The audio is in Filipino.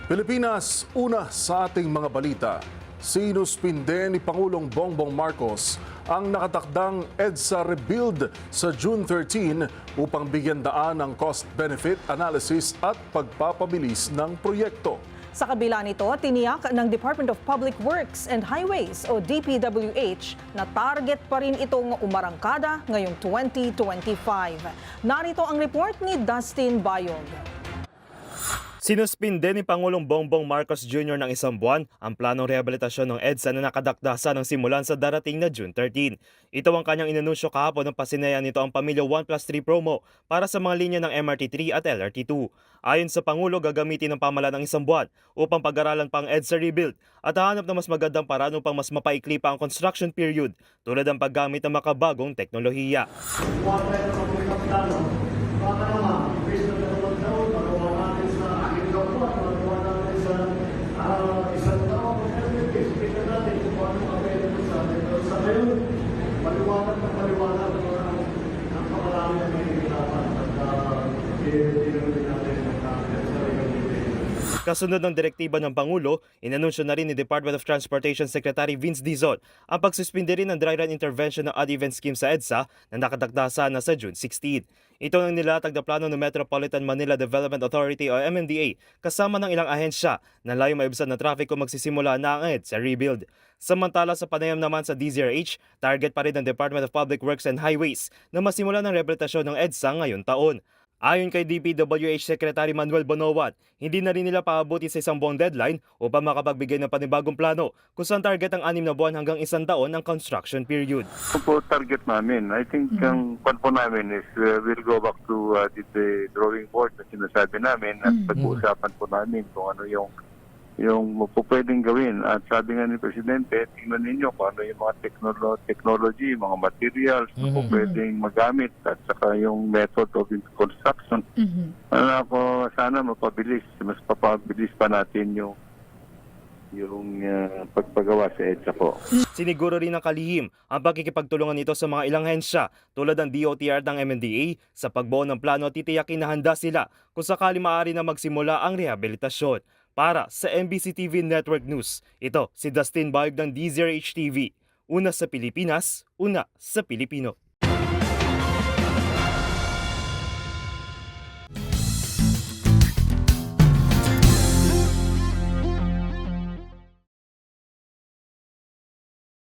Pilipinas, una sa ating mga balita. Sinuspinde ni Pangulong Bongbong Marcos ang nakatakdang EDSA Rebuild sa June 13 upang bigyan daan ng cost-benefit analysis at pagpapabilis ng proyekto. Sa kabila nito, tiniyak ng Department of Public Works and Highways o DPWH na target pa rin itong umarangkada ngayong 2025. Narito ang report ni Dustin Bayog. Sinuspinde ni Pangulong Bongbong Marcos Jr. ng isang buwan ang planong rehabilitasyon ng EDSA na nakadakdasa ng simulan sa darating na June 13. Ito ang kanyang inanunsyo kahapon ng pasinaya nito ang Pamilya 1+3 promo para sa mga linya ng MRT3 at LRT2. Ayon sa Pangulo, gagamitin ng pamahalaan ng isang buwan upang pag-aralan pa ang EDSA rebuild at hahanap ng mas magandang paraan upang mas mapaikli pa ang construction period tulad ng paggamit ng makabagong teknolohiya. Maliwanag ang pangalami na may hirapan at tinulungan natin sa Kasunod ng direktiba ng Pangulo, inanunsyo na rin ni Department of Transportation Secretary Vince Dizon ang pagsuspinde rin ng dry run intervention ng odd event scheme sa EDSA na nakadakdasa na sa June 16. Ito ang nilatag na plano ng Metropolitan Manila Development Authority o MMDA kasama ng ilang ahensya na layong maibsan ng traffic kung magsisimula na ang EDSA rebuild. Samantala sa panayam naman sa DZRH, target pa rin ng Department of Public Works and Highways na masimula ng rehabilitasyon ng EDSA ngayong taon. Ayon kay DPWH Secretary Manuel Bonowat, hindi na rin nila paabuti sa isang buong deadline upang makapagbigay ng panibagong plano kung saan target ang 6 na buwan hanggang 1 taon ng construction period. Po target namin, I think ang pan po namin is we'll go back to the drawing board na sinasabi namin at pag-uusapan po namin kung ano yung pwedeng gawin. At sabi nga ni Presidente, tingnan ninyo kung ano yung mga technology, mga materials na po pwedeng magamit at saka yung method of construction. Sana mapabilis, mas papabilis pa natin yung pagpagawa sa EDSA po. Siniguro rin ng kalihim ang pagkikipagtulungan nito sa mga ilang hensya tulad ng DOTR ng MMDA sa pagbuo ng plano at titiyakin na handa sila kung sakali maaari na magsimula ang rehabilitasyon. Para sa MBC TV Network News, ito si Dustin Bayog ng DZRH TV. Una sa Pilipinas, una sa Pilipino.